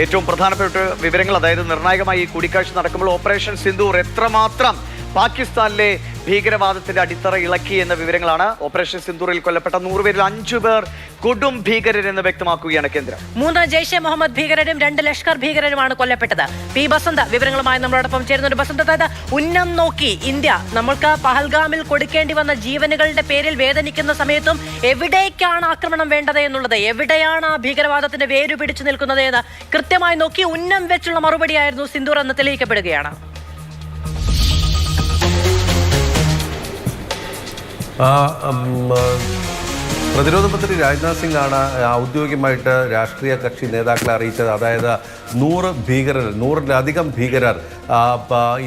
ഏറ്റവും പ്രധാനപ്പെട്ട വിവരങ്ങൾ, അതായത് നിർണായകമായി ഈ കൂടിക്കാഴ്ച നടക്കുമ്പോൾ ഓപ്പറേഷൻ സിന്ദൂർ എത്രമാത്രം പാകിസ്ഥാനിലെ ഭീകരവാദത്തിന്റെ അടിത്തറ ഇളക്കി എന്ന വിവരങ്ങളാണ്. ഓപ്പറേഷൻ സിന്ദൂറിൽ കൊല്ലപ്പെട്ട 100 പേരിൽ 5 പേർ കൊടും ഭീകരരെന്ന് വ്യക്തമാക്കുകയാണ് കേന്ദ്രം. 3 ജെയ്ഷെ മുഹമ്മദ് ഭീകരരും 2 ലഷ്കർ ഭീകരരുമാണ് കൊല്ലപ്പെട്ടത്. പി ബസന്ത വിവരങ്ങളുമായി നമ്മളോടൊപ്പം ചേരുന്നുണ്ട്. ബസന്ത, അതായത് ഉന്നം നോക്കി ഇന്ത്യ നമ്മൾക്ക് പഹൽഗാമിൽ കൊടുക്കേണ്ടി വന്ന ജീവനുകളുടെ പേരിൽ വേദനിക്കുന്ന സമയത്തും എവിടേക്കാണ് ആക്രമണം വേണ്ടത് എന്നുള്ളത്, എവിടെയാണ് ആ ഭീകരവാദത്തിന്റെ വേരു പിടിച്ചു നിൽക്കുന്നത് എന്ന് കൃത്യമായി നോക്കി ഉന്നം വെച്ചുള്ള മറുപടിയായിരുന്നു സിന്ദൂർ എന്ന് തെളിയിക്കപ്പെടുകയാണ്. പ്രതിരോധ മന്ത്രി രാജ്നാഥ് സിംഗ് ആണ് ഔദ്യോഗികമായിട്ട് രാഷ്ട്രീയ കക്ഷി നേതാക്കളെ അറിയിച്ചത്. അതായത് 100-ലധികം ഭീകരർ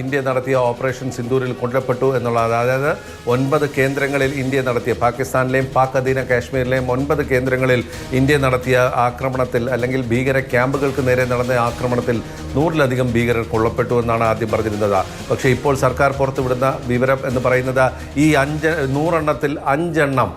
ഇന്ത്യ നടത്തിയ ഓപ്പറേഷൻ സിന്ദൂരിൽ കൊല്ലപ്പെട്ടു എന്നുള്ളത്. അതായത് 9 കേന്ദ്രങ്ങളിൽ ഇന്ത്യ നടത്തിയ, പാകിസ്ഥാനിലെയും പാക് അധീന കാശ്മീരിലെയും 9 കേന്ദ്രങ്ങളിൽ ഇന്ത്യ നടത്തിയ ആക്രമണത്തിൽ, അല്ലെങ്കിൽ ഭീകര ക്യാമ്പുകൾക്ക് നേരെ നടന്ന ആക്രമണത്തിൽ 100-ലധികം ഭീകരർ കൊല്ലപ്പെട്ടു എന്നാണ് ആദ്യം പറഞ്ഞിരുന്നത്. പക്ഷേ ഇപ്പോൾ സർക്കാർ പുറത്തുവിടുന്ന വിവരം എന്ന് പറയുന്നത് ഈ 100 എണ്ണത്തിൽ 5 എണ്ണം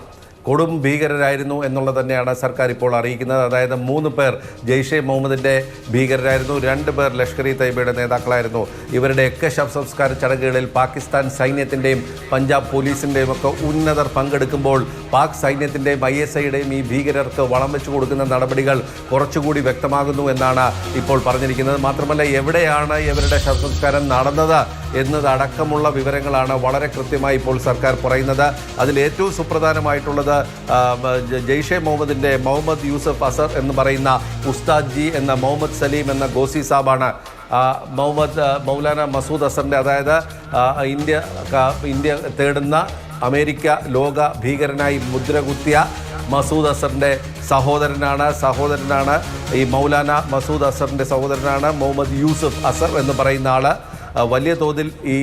കൊടും ഭീകരരായിരുന്നു എന്നുള്ളത് തന്നെയാണ് സർക്കാർ ഇപ്പോൾ അറിയിക്കുന്നത്. അതായത് 3 പേർ ജെയ്ഷെ മുഹമ്മദിൻ്റെ ഭീകരരായിരുന്നു, 2 പേർ ലഷ്കർ ഇ തയ്യബയുടെ നേതാക്കളായിരുന്നു. ഇവരുടെയൊക്കെ ശവസംസ്കാര ചടങ്ങുകളിൽ പാകിസ്ഥാൻ സൈന്യത്തിൻ്റെയും പഞ്ചാബ് പോലീസിൻ്റെയും ഒക്കെ ഉന്നതർ പങ്കെടുക്കുമ്പോൾ പാക് സൈന്യത്തിൻ്റെയും ISIയുടെയും ഈ ഭീകരർക്ക് വളം വെച്ചു കൊടുക്കുന്ന നടപടികൾ കുറച്ചുകൂടി വ്യക്തമാകുന്നു എന്നാണ് ഇപ്പോൾ പറഞ്ഞിരിക്കുന്നത്. മാത്രമല്ല, എവിടെയാണ് ഇവരുടെ ശവസംസ്കാരം നടന്നത് എന്നതടക്കമുള്ള വിവരങ്ങളാണ് വളരെ കൃത്യമായി ഇപ്പോൾ സർക്കാർ പറയുന്നത്. അതിൽ ഏറ്റവും സുപ്രധാനമായിട്ടുള്ളത് ജെയ്ഷെ മുഹമ്മദിൻ്റെ മുഹമ്മദ് യൂസഫ് അസർ എന്ന് പറയുന്ന ഉസ്താദ് ജി എന്ന മുഹമ്മദ് സലീം എന്ന ഗോസി സാബാണ് മൗലാന മസൂദ് അസറിൻ്റെ, അതായത് ഇന്ത്യ തേടുന്ന അമേരിക്ക ലോക ഭീകരനായി മുദ്രകുത്തിയ മസൂദ് അസറിൻ്റെ സഹോദരനാണ് ഈ മൗലാന മസൂദ് അസറിൻ്റെ സഹോദരനാണ് മുഹമ്മദ് യൂസഫ് അസർ എന്ന് പറയുന്ന ആൾ. വലിയ തോതിൽ ഈ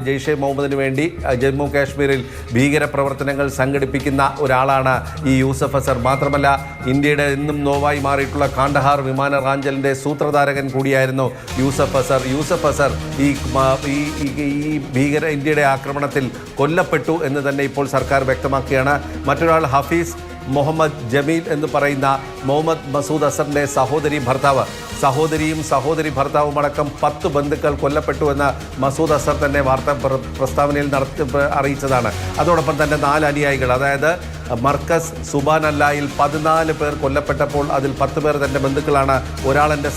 ജെയ്ഷെ മുഹമ്മദിന് വേണ്ടി ജമ്മു കാശ്മീരിൽ ഭീകരപ്രവർത്തനങ്ങൾ സംഘടിപ്പിക്കുന്ന ഒരാളാണ് ഈ യൂസഫ് അസർ. മാത്രമല്ല, ഇന്ത്യയുടെ എന്നും നോവായി മാറിയിട്ടുള്ള കാണ്ഡഹാർ വിമാന റാഞ്ചലിൻ്റെ സൂത്രധാരകൻ കൂടിയായിരുന്നു യൂസഫ് അസർ. ഈ ഇന്ത്യയുടെ ആക്രമണത്തിൽ കൊല്ലപ്പെട്ടു എന്ന് തന്നെ ഇപ്പോൾ സർക്കാർ വ്യക്തമാക്കുകയാണ്. മറ്റൊരാൾ ഹഫീസ് മുഹമ്മദ് ജമീൽ എന്ന് പറയുന്ന മുഹമ്മദ് മസൂദ് അസറിൻ്റെ സഹോദരി ഭർത്താവും അടക്കം 10 ബന്ധുക്കൾ കൊല്ലപ്പെട്ടുവെന്ന് മസൂദ് അസർ തന്നെ വാർത്താ പ്രസ്താവനയിൽ അറിയിച്ചതാണ്. അതോടൊപ്പം തന്നെ 4 അനുയായികൾ, അതായത് മർക്കസ് സുബാനല്ലായിൽ 14 പേർ കൊല്ലപ്പെട്ടപ്പോൾ അതിൽ 10 പേർ തൻ്റെ ബന്ധുക്കളാണ്. ഒരാളെൻ്റെ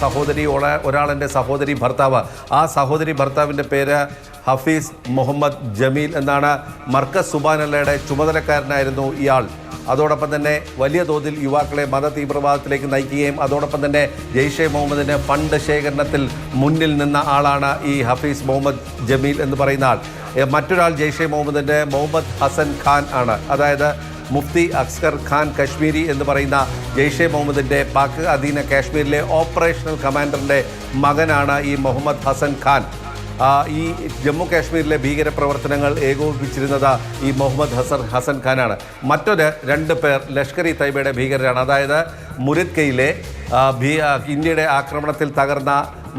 സഹോദരി ഭർത്താവ്. ആ സഹോദരി ഭർത്താവിൻ്റെ പേര് ഹഫീസ് മുഹമ്മദ് ജമീൽ എന്നാണ്. മർക്കസ് സുബാനല്ലയുടെ ചുമതലക്കാരനായിരുന്നു ഇയാൾ. അതോടൊപ്പം തന്നെ വലിയ തോതിൽ യുവാക്കളെ മത തീവ്രവാദത്തിലേക്ക് നയിക്കുകയും അതോടൊപ്പം തന്നെ ജെയ്ഷെ മുഹമ്മദിന് ഫണ്ട് ശേഖരണത്തിൽ മുന്നിൽ നിന്ന ആളാണ് ഈ ഹഫീസ് മുഹമ്മദ് ജമീൽ എന്ന് പറയുന്ന ആൾ. മറ്റൊരാൾ ജെയ്ഷെ മുഹമ്മദിൻ്റെ മുഹമ്മദ് ഹസൻ ഖാൻ ആണ്. അതായത് മുഫ്തി അസ്കർ ഖാൻ കശ്മീരി എന്ന് പറയുന്ന ജെയ്ഷെ മുഹമ്മദിൻ്റെ പാക് അധീന കാശ്മീരിലെ ഓപ്പറേഷണൽ കമാൻഡറിൻ്റെ മകനാണ് ഈ മുഹമ്മദ് ഹസൻ ഖാൻ. ഈ ജമ്മു കാശ്മീരിലെ ഭീകരപ്രവർത്തനങ്ങൾ ഏകോപിപ്പിച്ചിരുന്നത് ഈ മുഹമ്മദ് ഹസൻ ഖാനാണ്. മറ്റൊരു 2 പേർ ലഷ്കർ ഇ തയ്യബയുടെ ഭീകരരാണ്. അതായത് മുരിദ്കയിലെ ഇന്ത്യയുടെ ആക്രമണത്തിൽ തകർന്ന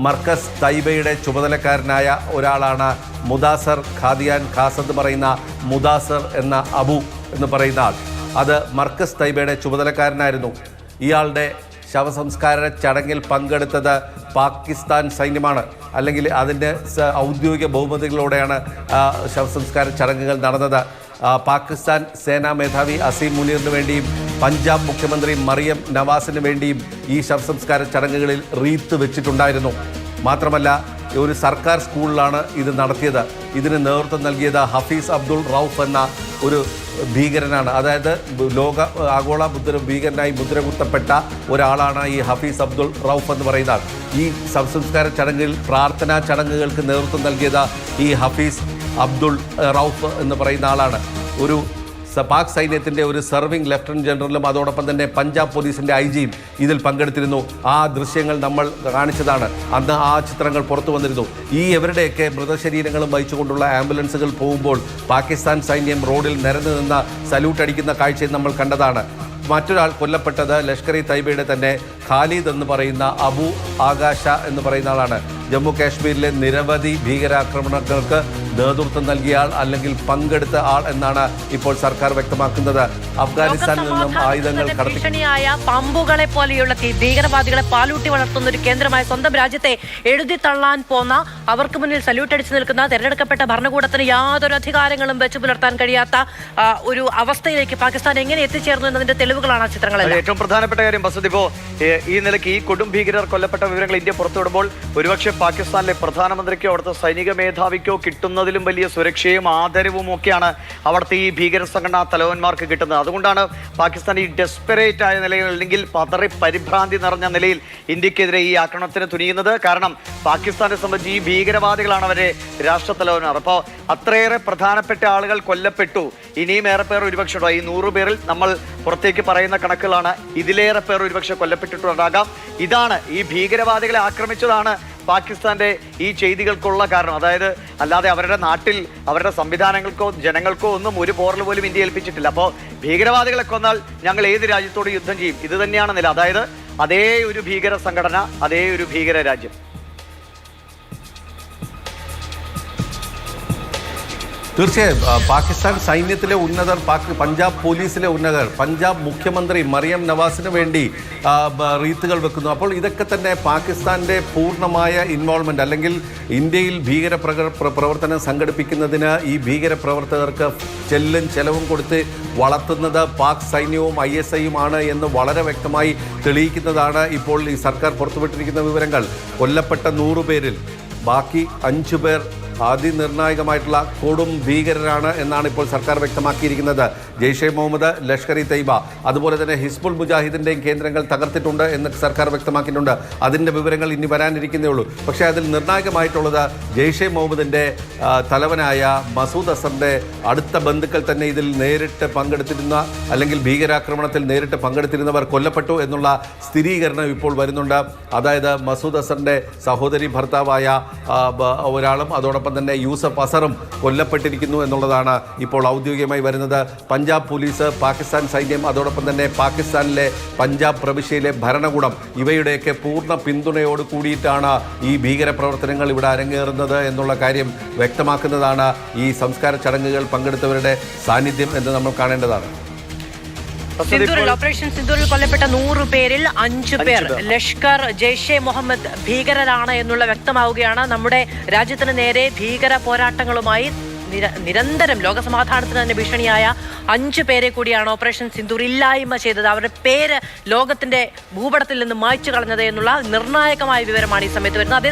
മർക്കസ് തയ്യബയുടെ ചുമതലക്കാരനായ ഒരാളാണ് മുദാസർ ഖാദിയാൻ ഖാസ് എന്ന് പറയുന്ന മുദാസർ എന്ന അബു എന്ന് പറയുന്ന ആൾ. അത് മർക്കസ് തയ്യബയുടെ ചുമതലക്കാരനായിരുന്നു. ഇയാളുടെ ശവസംസ്കാര ചടങ്ങിൽ പങ്കെടുത്തത് പാകിസ്ഥാൻ സൈന്യമാണ്, അല്ലെങ്കിൽ അതിൻ്റെ ഔദ്യോഗിക ബഹുമതികളോടെയാണ് ശവസംസ്കാര ചടങ്ങുകൾ നടന്നത്. പാകിസ്ഥാൻ സേനാ മേധാവി അസീം മുനീറിന് വേണ്ടിയും പഞ്ചാബ് മുഖ്യമന്ത്രി മറിയം നവാസിന് വേണ്ടിയും ഈ ശവസംസ്കാര ചടങ്ങുകളിൽ റീത്ത് വെച്ചിട്ടുണ്ടായിരുന്നു. മാത്രമല്ല, ഒരു സർക്കാർ സ്കൂളിലാണ് ഇത് നടത്തിയത്. ഇതിന് നേതൃത്വം നൽകിയത് ഹഫീസ് അബ്ദുൾ റൌഫ് എന്ന ഒരു ഭീകരനാണ്. അതായത് ആഗോള ഭീകരനായി മുദ്രകുത്തപ്പെട്ട ഒരാളാണ് ഈ ഹഫീസ് അബ്ദുൾ റൌഫ് എന്ന് പറയുന്ന ആൾ. ഈ ശവസംസ്കാര ചടങ്ങിൽ പ്രാർത്ഥനാ ചടങ്ങുകൾക്ക് നേതൃത്വം നൽകിയത് ഈ ഹഫീസ് അബ്ദുൾ റൌഫ് എന്ന് പറയുന്ന ആളാണ്. ഒരു പാക് സൈന്യത്തിൻ്റെ ഒരു സർവിംഗ് ലഫ്റ്റനന്റ് ജനറലും അതോടൊപ്പം തന്നെ പഞ്ചാബ് പോലീസിൻ്റെ IG-യും ഇതിൽ പങ്കെടുത്തിരുന്നു. ആ ദൃശ്യങ്ങൾ നമ്മൾ കാണിച്ചതാണ്. അന്ന് ആ ചിത്രങ്ങൾ പുറത്തു വന്നിരുന്നു. ഇവരുടെയൊക്കെ മൃതശരീരങ്ങളും വഹിച്ചുകൊണ്ടുള്ള ആംബുലൻസുകൾ പോകുമ്പോൾ പാകിസ്ഥാൻ സൈന്യം റോഡിൽ നിരന്നു നിന്ന് സല്യൂട്ട് അടിക്കുന്ന കാഴ്ചയും നമ്മൾ കണ്ടതാണ്. മറ്റൊരാൾ കൊല്ലപ്പെട്ടത് ലഷ്കർ ഇ തയ്യബയുടെ തന്നെ ഖാലിദ് എന്ന് പറയുന്ന അബു ആകാശ എന്ന് പറയുന്ന ആളാണ്. ജമ്മു കാശ്മീരിലെ നിരവധി ഭീകരാക്രമണങ്ങൾക്ക് നേതൃത്വം നൽകിയ ആൾ അല്ലെങ്കിൽ പങ്കെടുത്ത ആൾ എന്നാണ് ഇപ്പോൾ സർക്കാർ വ്യക്തമാക്കുന്നത്. അഫ്ഗാനിസ്ഥാനിൽ നിന്നും ആയുധങ്ങൾ ഭീഷണിയായ പമ്പുകളെ പോലെയുള്ള ഭീകരവാദികളെ പാലൂട്ടി വളർത്തുന്ന ഒരു കേന്ദ്രമായ സ്വന്തം രാജ്യത്തെ എഴുതി തള്ളാൻ പോന്ന, അവർക്ക് മുന്നിൽ സല്യൂട്ട് അടിച്ചു നിൽക്കുന്ന തെരഞ്ഞെടുക്കപ്പെട്ട ഭരണകൂടത്തിന് യാതൊരു അധികാരങ്ങളും വെച്ചു പുലർത്താൻ കഴിയാത്ത ഒരു അവസ്ഥയിലേക്ക് പാകിസ്ഥാൻ എങ്ങനെ എത്തിച്ചേർന്നു എന്നതിന്റെ തെളിവുകളാണ് ആ ചിത്രങ്ങളെല്ലാം. ഏറ്റവും പ്രധാനപ്പെട്ട കാര്യം ബസന്ത്, ഇപ്പോ ഈ നിലയ്ക്ക് ഈ കൊടും ഭീകരർ കൊല്ലപ്പെട്ട വിവരങ്ങൾ ഇന്ത്യ പുറത്തുവിടുമ്പോൾ ഒരുപക്ഷെ പാകിസ്ഥാനിലെ പ്രധാനമന്ത്രിക്കോ അവിടുത്തെ സൈനിക മേധാവിക്കോ കിട്ടുന്നതിലും വലിയ സുരക്ഷയും ആദരവും ഒക്കെയാണ് അവിടുത്തെ ഈ ഭീകര സംഘടനാ തലവന്മാർക്ക് കിട്ടുന്നത്. അതുകൊണ്ടാണ് പാകിസ്ഥാൻ ഈ ഡെസ്പെറേറ്റ് ആയ നിലയിൽ, അല്ലെങ്കിൽ പതറി പരിഭ്രാന്തി നിറഞ്ഞ നിലയിൽ ഇന്ത്യക്കെതിരെ ഈ ആക്രമണത്തിന് തുനിയുന്നത്. കാരണം പാകിസ്ഥാനെ സംബന്ധിച്ച് ഈ ഭീകരവാദികളാണ് അവരെ രാഷ്ട്രത്തലവന്മാർ. അപ്പോൾ അത്രയേറെ പ്രധാനപ്പെട്ട ആളുകൾ കൊല്ലപ്പെട്ടു. ഇനിയും ഏറെ പേർ ഒരുപക്ഷെ ഈ 100 പേരിൽ നമ്മൾ പുറത്തേക്ക് പറയുന്ന കണക്കുകളാണ്, ഇതിലേറെ പേർ ഒരുപക്ഷെ കൊല്ലപ്പെട്ടിട്ടുണ്ടാകാം. ഇതാണ് ഈ ഭീകരവാദികളെ ആക്രമിച്ചതാണ് പാകിസ്ഥാന്റെ ഈ ചെയ്തികൾക്കുള്ള കാരണം. അതായത് അല്ലാതെ അവരുടെ നാട്ടിൽ അവരുടെ സംവിധാനങ്ങൾക്കോ ജനങ്ങൾക്കോ ഒന്നും ഒരു പോറൽ പോലും ഇന്ത്യ ഏൽപ്പിച്ചിട്ടില്ല. അപ്പോൾ ഭീകരവാദികളെ കൊന്നാൽ ഞങ്ങൾ ഏത് രാജ്യത്തോട് യുദ്ധം ചെയ്യും, ഇത് തന്നെയാണ് നില. അതായത് അതേ ഒരു ഭീകര സംഘടന, അതേ ഒരു ഭീകര രാജ്യം. തീർച്ചയായും പാകിസ്ഥാൻ സൈന്യത്തിലെ ഉന്നതർ, പഞ്ചാബ് പോലീസിലെ ഉന്നതർ, പഞ്ചാബ് മുഖ്യമന്ത്രി മറിയം നവാസിന് വേണ്ടി റീത്തുകൾ വെക്കുന്നു. അപ്പോൾ ഇതൊക്കെ തന്നെ പാകിസ്ഥാന്റെ പൂർണ്ണമായ ഇൻവോൾവ്മെന്റ്, അല്ലെങ്കിൽ ഇന്ത്യയിൽ പ്രവർത്തനം സംഘടിപ്പിക്കുന്നതിന് ഈ ഭീകരപ്രവർത്തകർക്ക് ചെലവും കൊടുത്ത് വളർത്തുന്നത് പാക് സൈന്യവും ISIയും ആണ് എന്ന് വളരെ വ്യക്തമായി തെളിയിക്കുന്നതാണ് ഇപ്പോൾ ഈ സർക്കാർ പുറത്തുവിട്ടിരിക്കുന്ന വിവരങ്ങൾ. കൊല്ലപ്പെട്ട 100 പേരിൽ ബാക്കി 5 പേർ അതിനിർണായകമായിട്ടുള്ള കൊടും ഭീകരരാണ് എന്നാണ് ഇപ്പോൾ സർക്കാർ വ്യക്തമാക്കിയിരിക്കുന്നത്. ജെയ്ഷെ മുഹമ്മദ്, ലഷ്കർ ഇ തയ്ബ, അതുപോലെ തന്നെ ഹിസ്ബുൾ മുജാഹിദിൻ്റെയും കേന്ദ്രങ്ങൾ തകർത്തിട്ടുണ്ട് എന്ന് സർക്കാർ വ്യക്തമാക്കിയിട്ടുണ്ട്. അതിൻ്റെ വിവരങ്ങൾ ഇനി വരാനിരിക്കുന്നേ ഉള്ളൂ. പക്ഷേ അതിൽ നിർണായകമായിട്ടുള്ളത് ജെയ്ഷെ മുഹമ്മദിൻ്റെ തലവനായ മസൂദ് അസറിൻ്റെ അടുത്ത ബന്ധുക്കൾ തന്നെ ഇതിൽ നേരിട്ട് പങ്കെടുത്തിരുന്ന, അല്ലെങ്കിൽ ഭീകരാക്രമണത്തിൽ നേരിട്ട് പങ്കെടുത്തിരുന്നവർ കൊല്ലപ്പെട്ടു എന്നുള്ള സ്ഥിരീകരണം ഇപ്പോൾ വരുന്നുണ്ട്. അതായത് മസൂദ് അസറിൻ്റെ സഹോദരി ഭർത്താവായ ഒരാളും അതോടൊപ്പം തന്നെ യൂസഫ് അസറും കൊല്ലപ്പെട്ടിരിക്കുന്നു എന്നുള്ളതാണ് ഇപ്പോൾ ഔദ്യോഗികമായി വരുന്നത്. പഞ്ചാബ് പോലീസ്, പാകിസ്ഥാൻ സൈന്യം, അതോടൊപ്പം തന്നെ പാകിസ്ഥാനിലെ പഞ്ചാബ് പ്രവിശ്യയിലെ ഭരണകൂടം, ഇവയുടെയൊക്കെ പൂർണ്ണ പിന്തുണയോട് കൂടിയിട്ടാണ് ഈ ഭീകരപ്രവർത്തനങ്ങൾ ഇവിടെ അരങ്ങേറുന്നത് എന്നുള്ള കാര്യം വ്യക്തമാക്കുന്നതാണ് ഈ സംസ്കാര ചടങ്ങുകൾ പങ്കെടുത്തവരുടെ സാന്നിധ്യം എന്ന് നമ്മൾ കാണേണ്ടതാണ്. ഓപ്പറേഷൻ സിന്ദൂറിൽ കൊല്ലപ്പെട്ട 100 പേരിൽ 5 പേർ ലഷ്കർ ജെയ്ഷെ മുഹമ്മദ് ഭീകരരാണ് എന്നുള്ള വ്യക്തമാവുകയാണ്. നമ്മുടെ രാജ്യത്തിന് നേരെ ഭീകര പോരാട്ടങ്ങളുമായി നിരന്തരം ലോകസമാധാനത്തിന് തന്നെ ഭീഷണിയായ 5 പേരെ കൂടിയാണ് ഓപ്പറേഷൻ സിന്ദൂർ ഇല്ലായ്മ ചെയ്തത്. അവരുടെ പേര് ലോകത്തിന്റെ ഭൂപടത്തിൽ നിന്ന് മായ്ച്ചു കളഞ്ഞത് എന്നുള്ള നിർണായകമായ വിവരമാണ് ഈ സമയത്ത് വരുന്നത്.